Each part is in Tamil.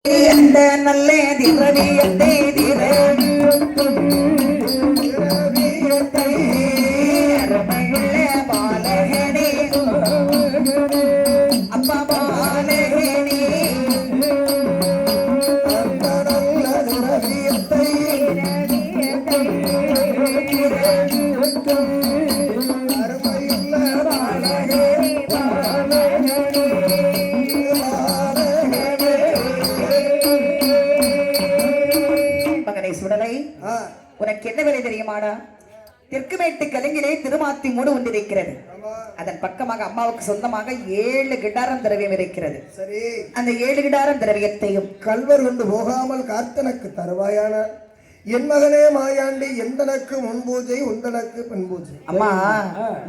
அந்த நல்ல திரவியத்தை அருமையுள்ள பாலகனே அப்பா பாலகனே அந்த நல்ல திரவியத்தை அருமையுள்ள பாலகனே சுடலை உனக்கு என்ன வேலை தெரியுமாடா? தெற்குமேட்டு கலைஞரே திருமாத்தி மூடு ஒன்றிருக்கிறது. அதன் பக்கமாக அம்மாவுக்கு சொந்தமாக 7 கிடாரம் திரவியம் இருக்கிறது. சரி, அந்த 7 கிடாரம் திரவியத்தையும் கல்வர் கொண்டு போகாமல் காத்தனக்கு தருவாயான என் மகனே மாயாண்டி எந்தனக்கு முன்பூஜை உந்தனக்கு பின்பூஜை. அம்மா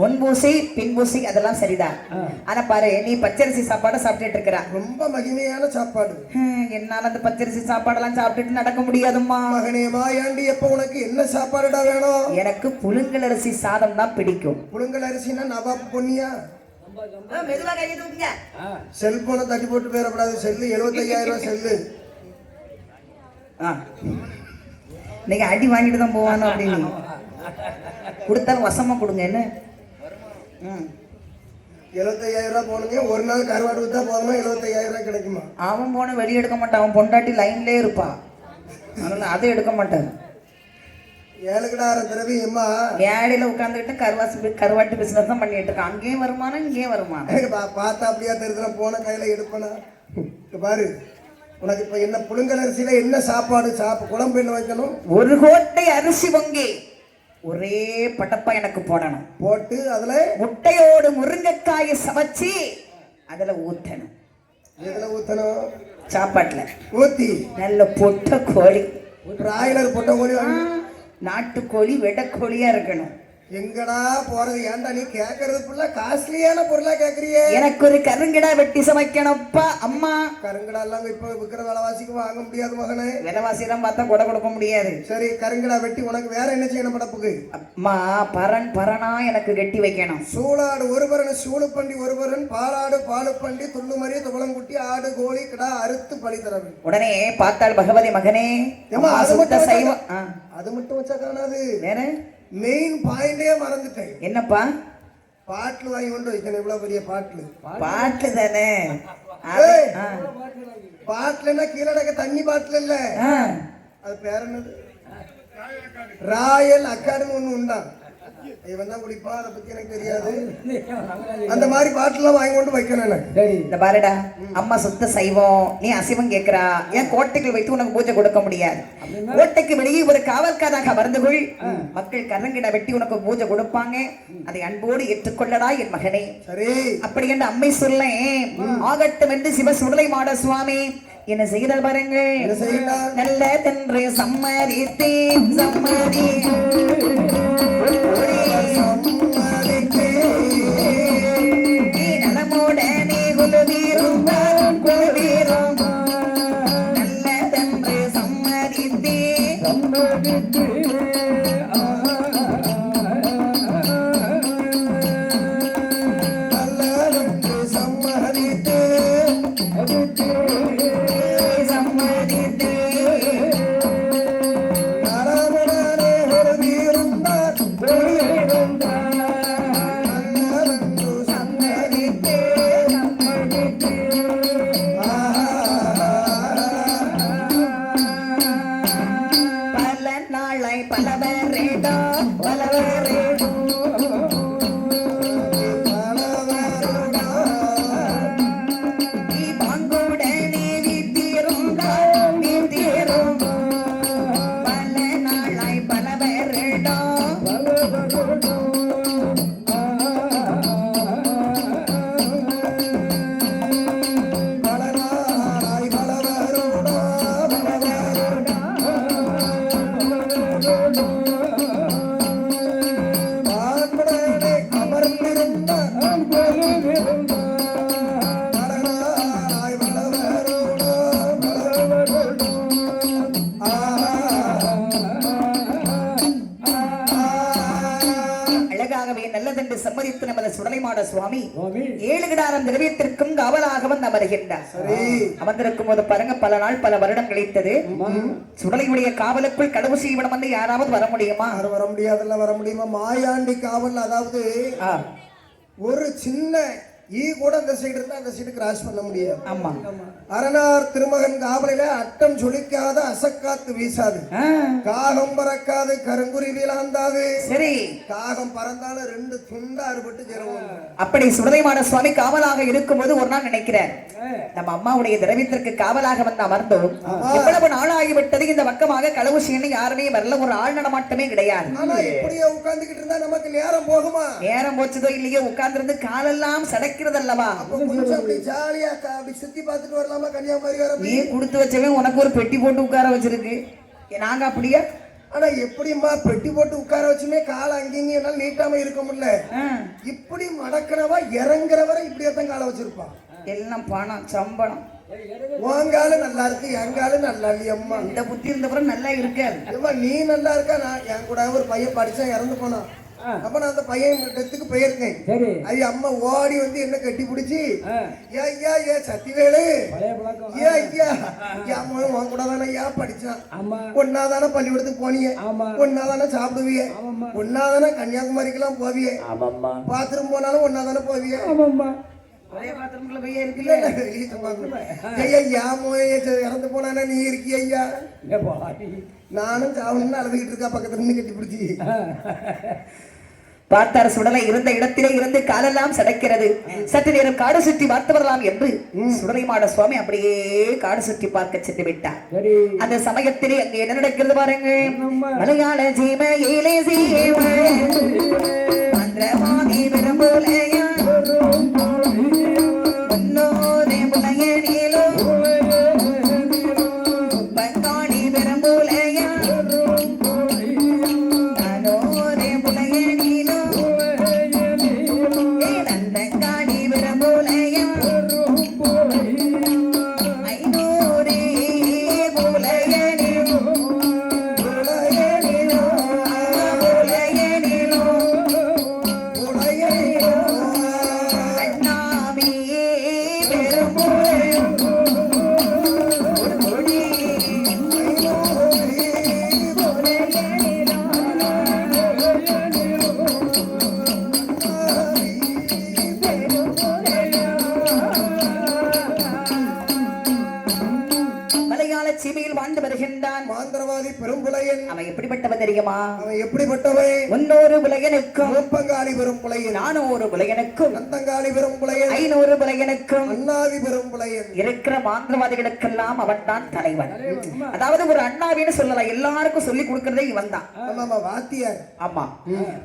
முன்பூசை பின்பூசை அதெல்லாம் சரிதான். ஆனா பாரு, நீ பச்சரிசி சாப்பாடு சாப்பிட்டுட்டு இருக்கிற, ரொம்ப மகிமையான சாப்பாடு. என்னால அந்த பச்சரிசி சாப்பாடெல்லாம் சாப்பிட்டுட்டு நடக்க முடியாதும்மா. மகனே மாயாண்டி, எப்ப உனக்கு என்ன சாப்பாடுடா வேணும்? எனக்கு புழுங்கல் அரிசி சாதம் தான் பிடிக்கும். புழுங்கல் அரிசினா நவாப் பொன்னியா? மெதுவா கையை தூக்குங்க. செல்போனை தட்டி போட்டு பேரப்படாது. செல்லு 75,000 ரூபாய் செல்லு. நீங்க அடி வாங்கிட்டு தான் போவானோ அப்படின்னு கொடுத்தாலும் வசமா கொடுங்க. என்ன 75,000 ரூபாய் போனுங்க. ஒரு நாள் கருவாடு வித்தா போதுமா? 75,000 ரூபாய் கிடைக்குமா? அவன் போன வெளியே எடுக்க மாட்டான். அவன் பொண்டாட்டி லைன்லே இருப்பான். அதனால அதை எடுக்க மாட்டான். 7 கிடாரம் திரவியம்மா ஏடியில உட்காந்துக்கிட்டு கருவாட்டு பிசினஸ் தான் பண்ணிட்டு இருக்கான். அங்கேயும் வருமானம் இங்கேயும் வருமானம். பார்த்தா அப்படியா தெரியுதுனா போன கையில எடுப்பனா பாரு. உனக்கு இப்ப என்ன புழுங்கல் அரிசியில என்ன சாப்பாடு குழம்பு என்ன வைக்கணும்? 1 கோட்டை அரிசி பொங்கி ஒரே பட்டப்பா எனக்கு போடணும். போட்டு அதுல முட்டையோடு முருங்கைக்காயை சமைச்சு அதுல ஊத்தணும். எதுல ஊத்தணும்? சாப்பாட்டுல ஊத்தி நல்ல பொட்ட கோழி, பிராய்லர் பொட்ட கோழி, நாட்டுக்கோழி வெடக்கோழியா இருக்கணும். எங்கடா போறது? ஏன்டா நீ கேக்குறது புள்ள காஸ்ட்லியான பொருளா கேக்குறியே? எனக்கு ஒரு கருங்கடா வெட்டி சமைக்கணும்ப்பா. அம்மா, கருங்கடா எல்லாம் இப்ப விக்கிற விலைவாசிக்கு வாங்க முடியாது மகனே. விலைவாசி எல்லாம் பார்த்தா கொடை கொடுக்க முடியாது. சரி, கருங்கடா வெட்டி உனக்கு வேற என்ன செய்யணும் படப்புக்கு? அம்மா, பரனா எனக்கு கெட்டி வைக்கணும். சூளாடு ஒரு பரன், சூளுப்பண்டி ஒரு பரன், பாலாடு பாலுப்பண்டி, துள்ளுமரி துவளங்குட்டி, ஆடு கோழி கிடா அறுத்து பழி தர. உடனே பார்த்தாள் பகவதி, மகனே அது மட்டும் வச்சா காணாது. வேற மெயின் பாயிண்டே மறந்துட்டேன். என்னப்பா? பாட்டில் வாங்கி கொண்டு வைக்கணும். இவ்வளவு பெரிய பாட்டில் தானே. பாட்டில்னா கீழடக்க தண்ணி பாட்டில் இல்ல, அது பேர் என்னது? ராயல் அக்காடுன்னு ஒண்ணு உண்டா? இவன் தான் குடிப்பா, அதை பத்தி எனக்கு தெரியாது. அந்த மாதிரி பாட்டிலாம் வாங்கி கொண்டு வைக்கணும். இந்த பாருடா, அம்மா சுத்த சைவம், நீ அசைவம் கேட்கிறா. ஏன் கோட்டைகள் வைத்து உனக்கு பூஜை கொடுக்க முடியாது? கோட்டைக்கு வெளியே ஒரு காவல்காராக மறந்துகொள். மக்கள் கரங்கிட வெட்டி உனக்கு பூஜை கொடுப்பாங்க. அதை அன்போடு ஏற்றுக்கொள்ளடா என் மகனே. சரி, அப்படி என்று அம்மை சொல்ல ஆகட்டும் என்று சிவ சுடலை மாட சுவாமி என்ன செய்தால் பாருங்கள். நல்ல தென்று சம்மதித்தே சம்மதி நலமுடனே குலுவீரும் குலுவீரும் நல்ல தென்று சம்மதித்தே சம்மதித்து நமது சுடலைமாட சுவாமி சுவாமி 7 கிடாரம் திரவியத்திற்கும் காவலாக வந்து அமர்கின்றார். அமர்ந்திருக்கும் போது பாருங்க, பல நாள் பல வருடம் கழித்தது. சுடலையுடைய காவலுக்குள் கடவு செய்வனம் வந்து யாராவது வர முடியுமா? யாரும் வர முடியாதுல்ல, வர முடியுமா? மாயாண்டி காவல், அதாவது ஒரு சின்ன ஈ கூட அந்த சைடு இருந்தா அந்த சைடு கிராஸ் பண்ண முடியாது. ஆமா. அரணார் திருமகன் காவலில அட்டம் சுழிக்காத, அசக்காத்து வீசாது, காகம் பறக்காது, கருங்குருவி லாந்தாது. சரி, காகம் பறந்தாலும் 2 துண்டா அறுபட்டு சேருவோம். அப்படி சுடலைமாட சுவாமி காவலாக இருக்கும்போது ஒரு நாள் நினைக்கிறேன், நம்ம அம்மாவுடைய திரவியத்திற்கு காவலாக வந்து அமர்ந்தோம். எவ்வளவு நாளாகிவிட்டது, இந்த பக்கமாக களவு செய்யணும் யாருமே வரல, ஒரு ஆள் நடமாட்டமே கிடையாது. ஆனா இப்படியே உட்கார்ந்துகிட்டு இருந்தா நமக்கு நேரம் போகுமா? நேரம் போச்சதோ இல்லையோ, உட்கார்ந்து காலெல்லாம் சடைக்கிறதல்லவா. கொஞ்சம் அப்படி ஜாலியா அப்படி சுத்தி பார்த்துட்டு வரலாமா? கன்னியாகுமரி வர நீ கொடுத்து வச்சவன் உனக்கு ஒரு பெட்டி போட்டு உட்கார வச்சிருக்கு, நாங்க அப்படியா? ஆனா எப்படிமா பெட்டி போட்டு உட்கார வச்சுமே காலை அங்கேயும் என்னால நீட்டாம இருக்க முடியல. இப்படி மடக்கிறவா இறங்குறவரை இப்படியே தான் காலை வச்சிருப்பான். எல்லாம் பணம் சம்பளம். உங்காலும் நல்லா இருக்கு, எங்காலும் நல்லா இல்லையம்மா. இந்த புத்தி இருந்தப்புறம் நல்லா இருக்காது. நீ நல்லா இருக்கா? நான் என் கூட ஒரு பையன் படிச்சா இறந்து போனான். அப்ப நான் அந்த பையன் டெத்துக்கு போயிருக்கேன். ஐயா அம்மா ஓடி வந்து என்ன கட்டி பிடிச்சி, ஐயா ஏ சத்திவேலு, ஏ ஐயா அம்மா உன் கூட தானே ஐயா படிச்சான், ஒன்னாதானே பள்ளிக்கூடத்துக்கு போனியே, ஒன்னாதானே சாப்பிடுவிய, ஒன்னாதானே கன்னியாகுமரிக்கெல்லாம் போவியே, பாத்ரூம் போனாலும் ஒன்னாதானே போவிய. ஒரே பாத்திரம்ல பையன் இருக்குல்ல, இறந்து போனானே நீ இருக்கிய ஐயா. நானும் சாவணும்னு அழுதுகிட்டு இருக்கா பக்கத்துல இருந்து கட்டி பிடிச்சி. பார்த்தார், சுடலை இருந்த இடத்திலே இருந்து காலெல்லாம் சடைக்கிறது. சற்று நேரம் காடு சுற்றி பார்த்து வரலாம் என்று சுடலைமாட சுவாமி அப்படியே காடு சுற்றி பார்க்க சென்று விட்டார். அந்த சமயத்திலே அங்கே என்ன நடக்கிறது பாருங்க. மலையாள ஜீம ஏலே சீம மந்திரவாதி விரும்புலையா முன்னோரே முலையனிலோ பங்காளி விரும்புலையா நானோரே முலையனிலோ நந்தங்காடி விரும்புலையா ஐநூரே முலையனிலோ முலையனிலோ முலையனிலோ முலையனிலோ அண்ணாமியே பெரும்புலையோ மலையாள சீமையில் வாழ்ந்து வருகின்றான் மாந்திரவாதி பெரும்புலையன். அவன் எப்படிப்பட்டவன் தெரியுமா? அவன் எப்படிப்பட்டவன்? முன்னூறு புலையனுக்கும் முப்பங்காளி பெரும்புலையன், 400 புலையனுக்கும் நந்தங்காளி பெரும்புலையன், 500 புலையனுக்கும் அண்ணாதி பெரும்புலையன். இருக்கிற மாந்திரவாதிகளுக்கெல்லாம் அவன் தான் தலைவன். அதாவது ஒரு அண்ணாவின்னு சொல்லலாம், எல்லாருக்கும் சொல்லி கொடுக்கறதே இவன் தான். ஆமா வாத்தியார். ஆமா.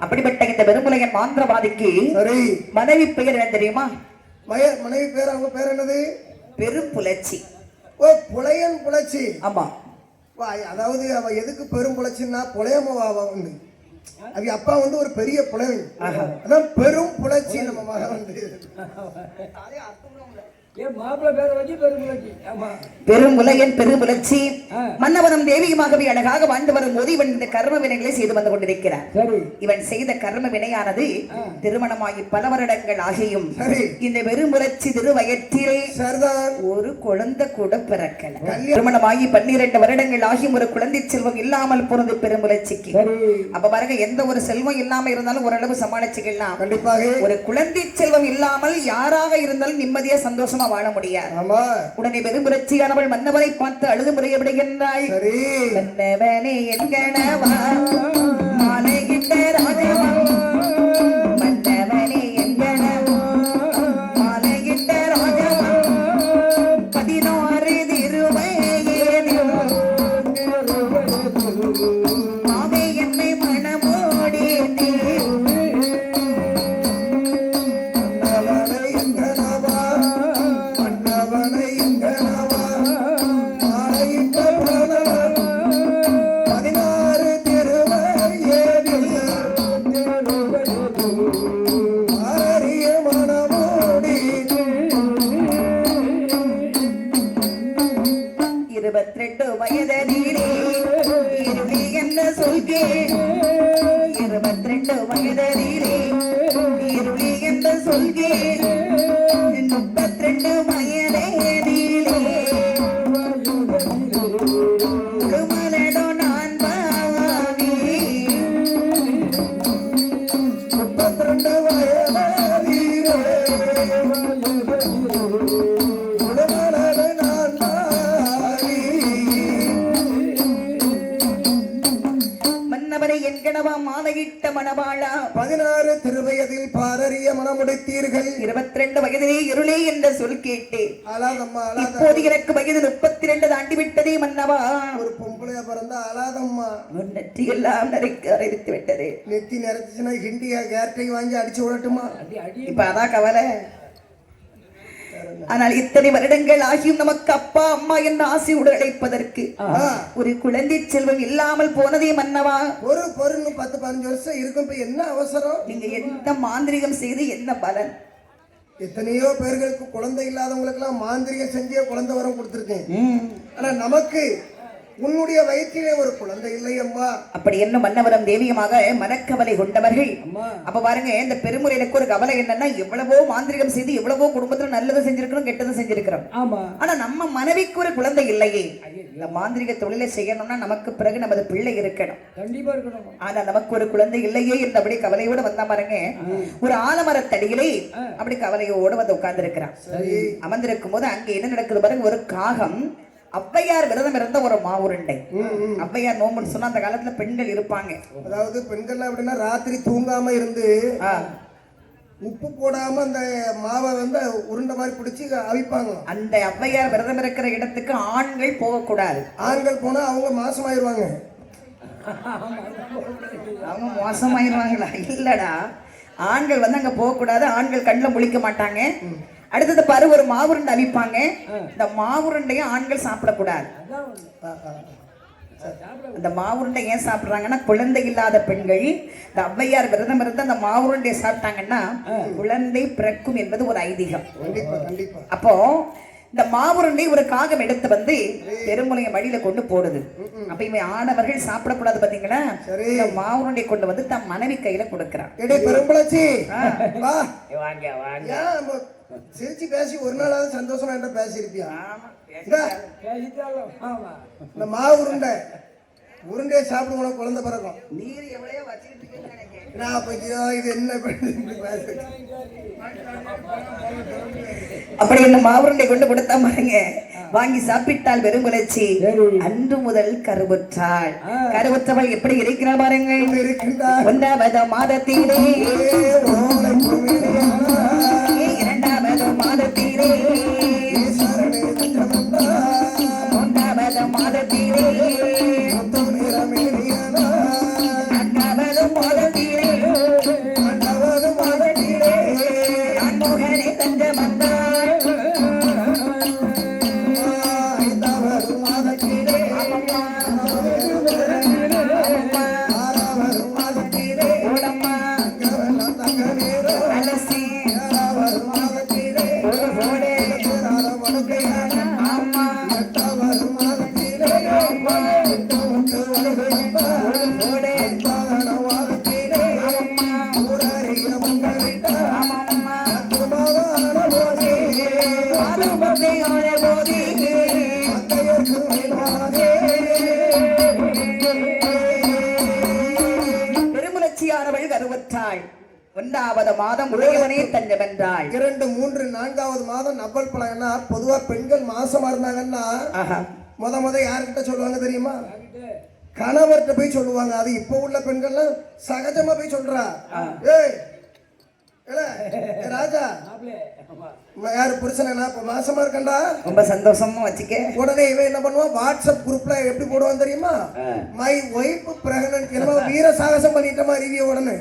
அப்படிப்பட்ட இந்த பெரும்புலையன் மாந்திரவாதிக்கு சரி மனைவி பெயர் என்ன தெரியுமா? மனைவி பேர், அவங்க பேர் என்னது? பெரும்புலச்சி. ஓ புலையன் புலச்சி. ஆமா. அதாவது அவ எதுக்கு பெரும் புலச்சின்னா புலையம்மாவா வந்து அது அப்பா வந்து ஒரு பெரிய புலவன், அதான் பெரும் புலச்சி. நம்ம மகன் வந்து பெருமுலையன் பெருமுலச்சி மன்னவனும் தேவியுமாகவே அழகாக வாழ்ந்து வரும் போது இவன் இந்த கர்ம வினைகளை செய்து வந்து கொண்டிருக்கிறான். இவன் செய்த கர்ம வினையானது திருமணமாகி பல வருடங்கள் ஆகியும் இந்த பெருமுலச்சி திருவயத்திலே ஒரு குழந்தை கூட பிறக்கல. திருமணமாகி 12 வருடங்கள் ஆகியும் ஒரு குழந்தை செல்வம் இல்லாமல் போனது பெருமுலச்சிக்கு. அப்ப பாருங்க, எந்த ஒரு செல்வம் இல்லாம இருந்தாலும் ஓரளவு சமாளிச்சுக்கலாம். கண்டிப்பாக ஒரு குழந்தை செல்வம் இல்லாமல் யாராக இருந்தாலும் நிம்மதியா சந்தோஷமா வாழ முடியாது. உடனே பெரும்புரட்சியானவள் மன்னவனை பார்த்து அழுது முறையப்படுகின்றாள். மன்னவனே என் கணவா மாலையிட்ட ராஜவா, மன்னவனே என் கணவா மாலையிட்ட ராஜவா 16 திருவயதில் மாவே என்னை மணமோடி வயதிலே இருளி என்ன சொல்கே 22 வயதிலே இருளி என்ன மாலையிட்ட மணவாளா 16 திருவயதில் பாரறிய மனமுடைத்தீர்கள் 22 வயதிலே இருளே என்ற சொல் கேட்டேன். அழாதம்மா அழாத. இப்போது எனக்கு வயது 32 தாண்டி விட்டதே மன்னவா. ஒரு பொம்பளையா பிறந்தா அழாதம்மா. உன் நெற்றியெல்லாம் நிறைத்து விட்டது. நெத்தி நிறைச்சுன்னா ஹிண்டியா கேரட்டை வாங்கி அடிச்சு விடட்டுமா? இப்ப அதான் கவலை. ஆனால் இத்தனை வருடங்கள் ஆகியும் நமக்கு அப்பா அம்மா என்ற ஆசையோடு அழைப்பதற்கு ஒரு குழந்தை செல்வம் இல்லாமல் போனதே மன்னவா. ஒரு 10-15 வருஷம் இருக்கும். இப்ப என்ன அவசரம்? நீங்க என்ன மாந்திரிகம் செய்து என்ன பலன்? எத்தனையோ பேர்களுக்கு குழந்தை இல்லாதவங்களுக்கு எல்லாம் மாந்திரிகம் செஞ்சே குழந்தை வரம் கொடுத்திருக்கேன். ஆனா நமக்கு உன்னுடைய வயிற்றிலே ஒரு குழந்தை இல்லை அம்மா. அப்படி என்ன மன்னவரம் தேவியமாக மனக்கவலை கொண்டவர்கள். அப்ப பாருங்க, இந்த பெருமுறையிலுக்கு ஒரு கவலை என்னன்னா, எவ்வளவோ மாந்திரிகம் செய்து எவ்வளவோ குடும்பத்துல நல்லது செஞ்சிருக்கிறோம், கெட்டது செஞ்சிருக்கிறோம். ஆனா நம்ம மனைவிக்கு ஒரு குழந்தை இல்லையே. இந்த மாந்திரிக தொழிலை செய்யணும்னா நமக்கு பிறகு நமது பிள்ளை இருக்கணும், கண்டிப்பா இருக்கணும். ஆனா நமக்கு ஒரு குழந்தை இல்லையே என்று அப்படி கவலையோட வந்தா பாருங்க. ஒரு ஆலமரத்தடியிலே அப்படி கவலையோடு வந்து உட்கார்ந்து இருக்கிறான். அமர்ந்திருக்கும் போது அங்க என்ன நடக்குது பாருங்க. ஒரு காகம் ஔவையார் விரதம் இருந்த ஒரு மாவுருண்டை. ஔவையார் நோம்புன்னு சொன்னா அந்த காலத்துல பெண்கள் இருப்பாங்க. அதாவது பெண்கள் அப்படின்னா ராத்திரி தூங்காம இருந்து உப்பு போடாம அந்த மாவை வந்து உருண்டை மாதிரி பிடிச்சி அவிப்பாங்க. அந்த ஔவையார் விரதம் இருக்கிற இடத்துக்கு ஆண்கள் போகக்கூடாது. ஆண்கள் போனா அவங்க மாசமாயிருவாங்க. அவங்க மோசமாயிருவாங்களா? இல்லடா, ஆண்கள் வந்து அங்க போகக்கூடாது. ஆண்கள் கண்ணில் முழிக்க மாட்டாங்க. அடுத்தது பாரு, ஒரு மாவுருண்டை அவிப்பாங்க. இந்த மாவுருண்டையை ஆண்கள் சாப்பிடக்கூடாது. அந்த மாவுருண்டை ஏன் சாப்பிடுறாங்கன்னா, குழந்தை இல்லாத பெண்கள் இந்த ஔவையார் விரதம் இருந்து அந்த மாவுருண்டையை சாப்பிட்டாங்கன்னா குழந்தை பிறக்கும் என்பது ஒரு ஐதீகம். அப்போ இந்த மாவுருண்டை ஒரு காகம் எடுத்து வந்து பெருமுளைய வழியில கொண்டு போடுது. அப்ப இவன் ஆடவர்கள் சாப்பிடக்கூடாது பாத்தீங்களா. இந்த மாவுருண்டை கொண்டு வந்து தன் மனைவி கையில கொடுக்கிறான். சிரிச்சு பேசி ஒரு நாளாவது சந்தோஷமா என்ற பேசியிருப்பியா? இந்த மாவு உருண்டையை சாப்பிடுவோம், குழந்தை பிறக்கும். நீர் எவ்வளவு வச்சிருக்கீங்க? இது என்ன அப்படி என்ன மாவுருண்டை கொண்டு கொடுத்தா பாருங்க. வாங்கி சாப்பிட்டால் வெறுங்குலைச்சி. அன்று முதல் கருவுற்றாள். கருவுற்றவள் எப்படி இருக்கிறாள் பாருங்கள். 1வது மாதத்திலே 2வது மாதத்திலே 3வது மாதத்திலே 4வது மாதத்திலே 5வது மாதத்திலே அன்முகனை தஞ்ச வந்தாள். 5வது மாதத்திலே 6வது மாதத்திலே ஓடம்மா அலசி 7வது மாதத்திலே ஓடே ஆமா 8வது மாதத்திலே ஆமா ஓடே 8வது மாதத்திலே ஆமா ஊரறிய மங்களிட்ட ஆமா துமாவான போதே ஆளுமதே ஆள போதே அத்தையர்க்கு மேலாதே. பெருமுலச்சியானவள் கருவற்றாள். 1வது மாதம் உடையவனே தஞ்சம் என்றாள். 2, 3, 4வது மாதம் நப்பல் பழம்னா பொதுவா பெண்கள் மாசமா இருந்தாங்கன்னா முத யாருக்கிட்ட சொல்லுவாங்க தெரியுமா? கணவர்கிட்ட போய் சொல்லுவாங்க. அது இப்ப உள்ள பெண்கள்லாம் சகஜமா போய் சொல்றா. ஏய் ராஜா, யாரு புருஷனா மாசமா இருக்கண்டா, ரொம்ப சந்தோஷமா வச்சுக்க. உடனே இவன் என்ன பண்ணுவான், வாட்ஸ்அப் குரூப்ல எப்படி போடுவான் தெரியுமா? My wife pregnant. என்னமோ வீர சாகசம் பண்ணிட்ட மாதிரி உடனே.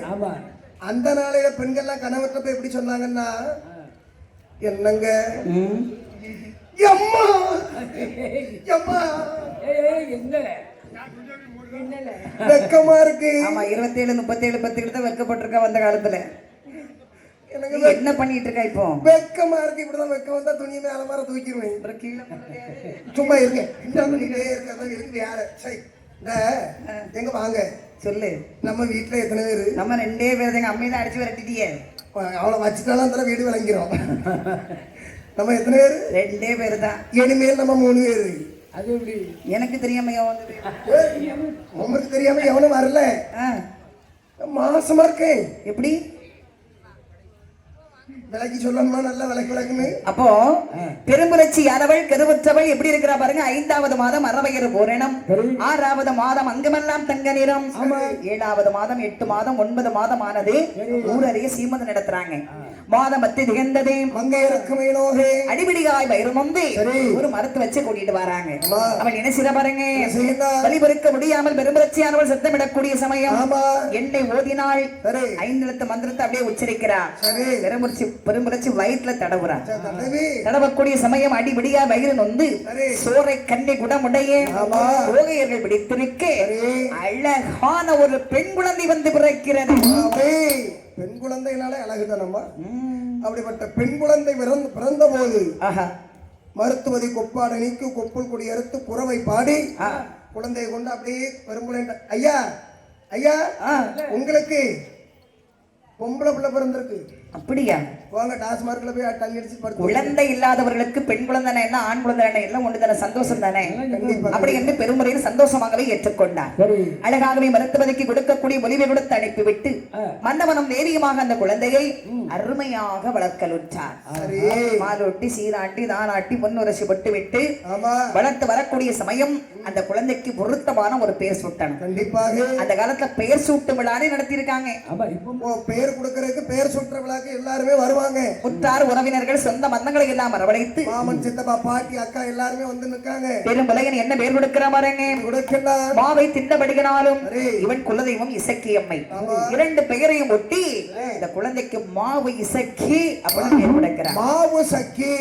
அந்த நாளையில பெண்கள்லாம் கணவர்கிட்ட போய் எப்படி சொன்னாங்கன்னா, என்னங்க அம்மா அம்மா வெக்கமா இருக்கு. ஆமா 27, 37, 10 தான் வெக்கப்பட்டிருக்கா அந்த காலத்துல. என்ன பண்ணிட்டு இருக்கா இப்போ? வெக்கமா இருக்கு. இப்படிதான் வெக்கம் வந்தா துணி மேல மாற தூக்கிடுவேன். சும்மா இருக்கேன் இருக்கு யார. சரி எங்க வாங்க சொல்லு. நம்ம வீட்டுல எத்தனை பேரு? நம்ம 2 பேர். எங்க அம்மையை தான் அடிச்சு விரட்டிட்டியே. அவளை வச்சுட்டாலும் அந்த வீடு விளங்கிறோம். நம்ம எத்தனை பேரு? 2 பேர் தான். இனிமேல் நம்ம 3 பேரு. அது எப்படி எனக்கு தெரியாம வந்தது? உங்களுக்கு தெரியாம எவனும் வரல. மாசமா இருக்கேன். எப்படி விலைக்கு சொல்லணுமா நல்ல விலைக்கு விளக்குன்னு அப்போ பெரும்புரட்சி யாரவள் கருவுற்றவள் எப்படி இருக்கிறா பாருங்க. 5வது மாதம் அறவயறு பூரணம், 6வது மாதம் அங்கமெல்லாம் தங்க நிறம், 7வது மாதம் 8 மாதம் 9 மாதம் ஆனது. ஊரறிய சீமந்தம் நடத்துறாங்க. மாதம் பத்தி திகழ்ந்ததே மங்கையரக்குமேனோகே அடிபிடிகாய் வயிறும் வந்து ஒரு மரத்தை வச்சு கூட்டிட்டு வராங்க. அவன் என்ன செய்ய பாருங்க, வழிபொறுக்க முடியாமல் பெரும்புரட்சியானவள் சத்தமிடக்கூடிய சமயம் என்னை ஓதினாள். 5 எழுத்து மந்திரத்தை அப்படியே உச்சரிக்கிறா. பெரும்புரட்சி வயிற்றுல தடவுறா. தடவக்கூடிய சமயம் அடிபிடியா வயிறு நொந்து சோரை கண்ணி குடமுடைய ஓகையர்கள் பிடித்து நிற்க அழகான ஒரு பெண் குழந்தை வந்து பிறக்கிறது. பெண் குழந்தைனாலே அழகுதானம்மா. அப்படிப்பட்ட பெண் குழந்தை பிறந்த போது மருத்துவதி கொப்பாடு நீக்கு கொப்புள் கொடி அறுத்து குறவை பாடி குழந்தையை கொண்டு அப்படியே பெருங்குழந்தை. ஐயா ஐயா உங்களுக்கு பொம்பளை பிள்ளை பிறந்திருக்கு. அப்படியா? வாங்க டாஸ்மார்க்ல போய் தள்ளி அடிச்சு படுத்து. குழந்தை இல்லாதவர்களுக்கு பெண் குழந்தை என்ன ஆண் குழந்தை என்ன எல்லாம் ஒன்று தானே, சந்தோஷம் தானே. அப்படி என்று பெருமுறையில் சந்தோஷமாகவே ஏற்றுக்கொண்டார். அழகாகவே மருத்துவதைக்கு கொடுக்கக்கூடிய ஒலிவை கொடுத்து அனுப்பிவிட்டு மன்னவனம் தேவியமாக அந்த குழந்தையை அருமையாக வளர்க்கலுற்றார். மாலோட்டி சீராட்டி தானாட்டி பொன்னுரசி பொட்டு விட்டு வளர்த்து வரக்கூடிய சமயம் அந்த குழந்தைக்கு பொருத்தமான ஒரு பெயர் சூட்டணும். கண்டிப்பாக அந்த காலத்துல பெயர் சூட்டு விழானே நடத்தி இருக்காங்க. பெயர் கொடுக்கறதுக்கு பெயர் சூட்டுற விழாக்கு எல்லாருமே வருவாங்க. உற்றார் உறவினர்கள் சொந்த பந்தங்களை எல்லாம் வரவழைத்து மாமன் சித்தப்பா பாட்டி அக்கா எல்லாருமே வந்து நிற்காங்க. பெரும்பலையன் என்ன பேர் கொடுக்கிற பாருங்க, மாவை தின்னபடிகளாலும் இவன் குலதெய்வம் இசக்கி அம்மை. 2 பெயரையும் ஒட்டி இந்த குழந்தைக்கு மாவு இசக்கி அப்படின்னு பேர் கொடுக்கிறார். மாவு சக்கி,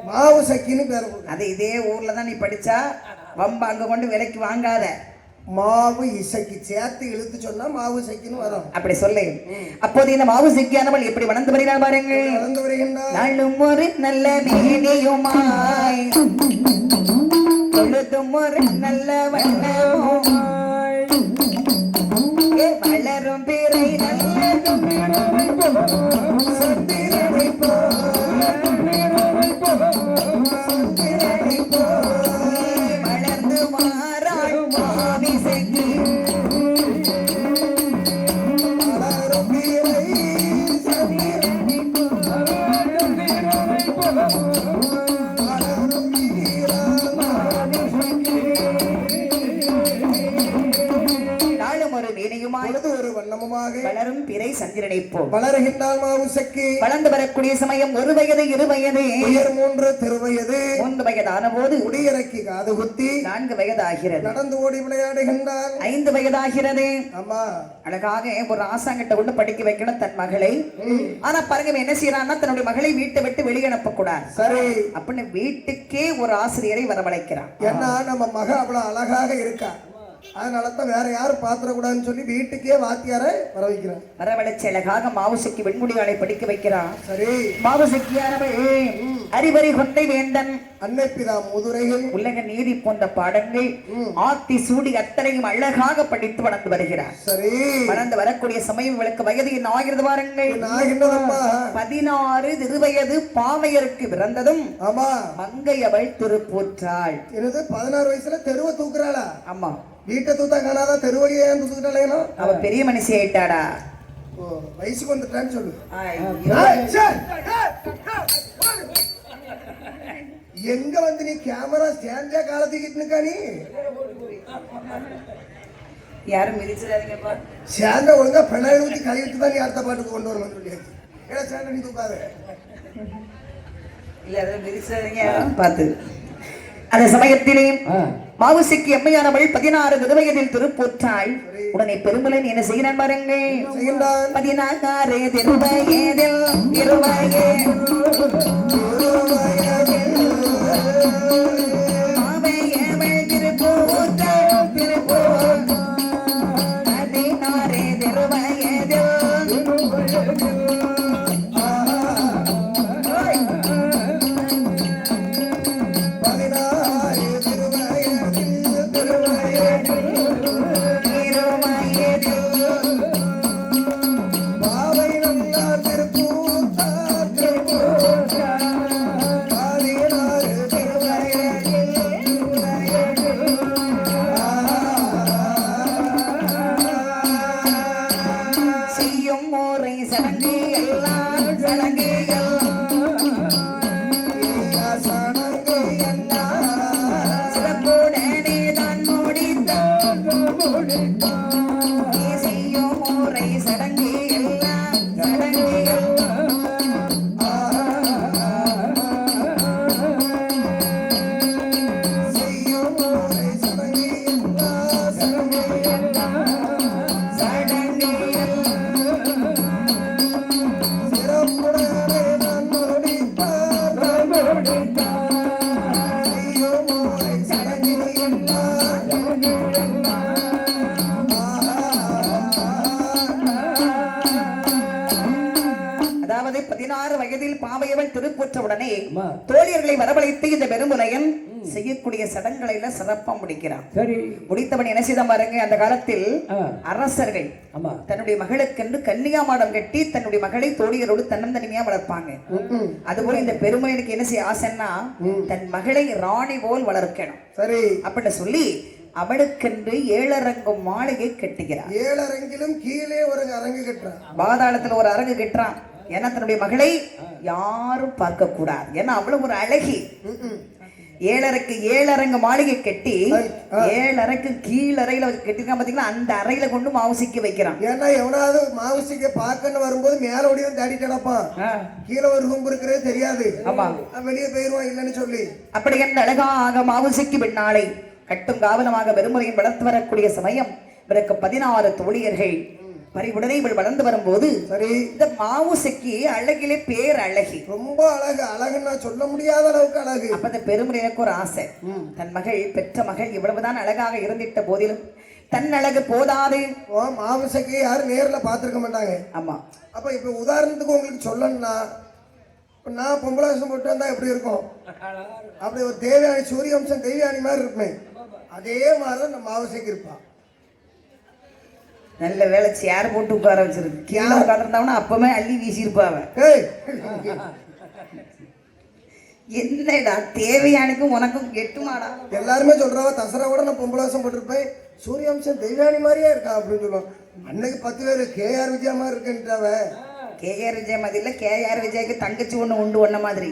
மாவு சக்கின்னு பேர். அது இதே ஊர்ல தான் நீ படிச்சா வம்ப அங்க கொண்டு விலைக்கு வாங்காத. மாவு இசைக்கு சேர்த்து இழுத்து சொன்னா மாவு சைக்கின்னு வரும். அப்படி சொல்லு. அப்போது இந்த மாவு சைக்கியானவள் எப்படி வளர்ந்து வருகிறாள் பாருங்கள். வளர்ந்து வருகின்றாள். நாளும் ஒரு நல்ல மேனியுமாய் பொழுதும் ஒரு நல்ல வண்ணமுமாய் வளரும் பிறை நல்ல வளர்ந்து மாறாள் மாவிசைக்கு ஒரு வண்ணமுமாக வளரும் பிறை சந்திரனை போல் வளருகின்றாள் மாவுசக்கி. வளர்ந்து வரக்கூடிய சமயம் 1 வயது 2 வயது உயர் 3 திருவயது 3 வயதான போது முடியிறக்கி காது குத்தி 4 வயது ஆகிறது. நடந்து ஓடி விளையாடுகின்றாள். 5 வயதாகிறது. அம்மா அழகாக ஒரு ஆசாங்கிட்ட கொண்டு படிக்க வைக்கணும் தன் மகளை. ஆனா பாருங்க என்ன செய்யறான்னா தன்னுடைய மகளை வீட்டை விட்டு வெளியே அனுப்ப கூடாது. சரி அப்படின்னு வீட்டுக்கே ஒரு ஆசிரியரை வரவழைக்கிறான். ஏன்னா நம்ம மக அவ்வளவு அழகாக இருக்கா, அதனாலதான் வேற யாரும் பாத்திரக்கூடாதுன்னு சொல்லி வீட்டுக்கே வாத்தியாரை வரவைக்கிறான். வரவழைச்சு அழகாக மாவுசக்கி வெண்முடியாளை படிக்க வைக்கிறான். சரி மாவுசக்கியானவள் அறிவறி கொண்டை வேந்தன் அன்னை பிதா முதுரைகள் உலக நீதி போன்ற பாடங்கள் ஆத்தி சூடி அத்தனையும் அழகாக படித்து வளர்ந்து வருகிறார். சரி வளர்ந்து வரக்கூடிய சமயம் இவளுக்கு வயது என்ன ஆகிறது பாருங்கள். 16 திருவயது பாவையருக்கு பிறந்ததும் ஆமா மங்கையவள் திருப்பூற்றாள். 16 வயசுல தெருவை தூக்குறாளா? ஆமா, வீட்டை தூத்தா காணாதா தெருவடியே தூக்கிட்டாளேனோ. அவ பெரிய மனுஷி ஆயிட்டாடா. வயசுக்கு வந்துட்டான்னு சொல்லு. எங்க வந்து நீ கேமரா ஸ்டாண்டா காலத்துக்கிட்டு இருக்கா? நீ யாரும் மிதிச்சிடாதீங்கப்பா. ஸ்டாண்ட ஒழுங்கா பெண்ணாய் ஊத்தி கழுவிட்டு தான் நீ அடுத்த பாட்டுக்கு கொண்டு வரணும்னு சொல்லியாச்சு. ஏன்னா ஸ்டாண்ட நீ தூக்காத. இல்ல அதை மிதிச்சிடாதீங்க பார்த்து. அந்த சமயத்திலே மாவுசக்கி அம்மையானவள் 16 திருவயதில் திருப்பூற்றாள். உடனே பெரும்பலன் என்ன செய்கிறான் பாருங்கள். 16 திருவயதில் மகள் திருப்புற்ற உடனே தோழியர்களை வரவழைத்து இந்த பெருமுலையன் செய்யக்கூடிய சடங்குகளை எல்லாம் சிறப்பா முடிக்கிறான். முடித்தவன் என்ன செய்த பாருங்க, அந்த காலத்தில் அரசர்கள் தன்னுடைய மகளுக்கென்று கன்னியாமாடம் கட்டி தன்னுடைய மகளை தோழியரோடு தன்னந்தனிமையா வளர்ப்பாங்க. அதுபோல இந்த பெருமுலையனுக்கு என்ன செய்ய ஆசைன்னா, தன் மகளை ராணி போல் வளர்க்கணும். சரி அப்படின்னு சொல்லி அவளுக்கென்று 7 அரங்கு மாளிகை கட்டுகிறார். 7 அரங்கிலும் கீழே ஒரு அரங்கு கட்டுறான், பாதாளத்துல ஒரு அரங்கு கட்டுறான். ஏன்னா தன்னுடைய மகளை யாரும் பார்க்க கூடாது, ஏன்னா அவ்வளவு ஒரு அழகி. 7 அரங்கு மாளிகை கட்டி 7 அறைக்கு கீழறையில கட்டிருக்கான் பாத்தீங்களா, அந்த அறையில கொண்டு மாவுசிக்க வைக்கிறான். ஏன்னா எவனாவது மாவுசிக்க பார்க்கன்னு வரும்போது மேல ஓடியும் தேடி கிடப்பான், கீழே ஒரு ரூம் இருக்கிறது தெரியாது, ஆமா வெளியே போயிருவான் இல்லைன்னு சொல்லி. அப்படி என்ன அழகாக மாவுசிக்கு பின்னாலே கட்டும் காவலமாக பெருமுறையின் வளர்த்து வரக்கூடிய சமயம் இவருக்கு 16 தோழியர்கள். பறிவுடனே இவள் வளர்ந்து வரும்போது சரி இந்த மாவுசைக்கு அழகிலே பேர் அழகி, ரொம்ப அழகு, அழகுன்னா சொல்ல முடியாத அளவுக்கு அழகு. அப்ப இந்த பெருமுறைக்கு ஒரு ஆசை, தன் மகள் பெற்ற மகள் இவ்வளவுதான் அழகாக இருந்திட்ட போதிலும் தன் அழகு போதாது. மாவுசைக்கு யாரும் நேர்ல பாத்துருக்க மாட்டாங்க. ஆமா, அப்ப இப்ப உதாரணத்துக்கு உங்களுக்கு சொல்லணும்னா, நான் பொம்பளை வேஷம் போட்டு வந்தா எப்படி இருக்கும், அப்படி ஒரு தேவயானி சூரியவம்சம் தெய்வயானி மாதிரி இருப்பேன், அதே மாதிரிதான் நம்ம மாவுசைக்கு இருப்பான். நல்ல வேலை சேர் போட்டு உட்கார வச்சிருக்கு, கீழே உட்காந்துருந்தாவனா அப்பவே அள்ளி வீசியிருப்பாவ. என்னடா தேவையானுக்கும் உனக்கும் கெட்டுமாடா. எல்லாருமே சொல்றாவ தசராவோட நான் பொம்பளை வேஷம் போட்டிருப்பேன், சூரியவம்சம் தெய்வயானி மாதிரியே இருக்கா அப்படின்னு சொல்லுவான். அன்னைக்கு 10 பேர் KR விஜயா மாதிரி இருக்குன்றாவ. KR விஜய் மாதிரி இல்ல, KR விஜய்க்கு தங்கச்சி ஒண்ணு உண்டு ஒன்ன மாதிரி.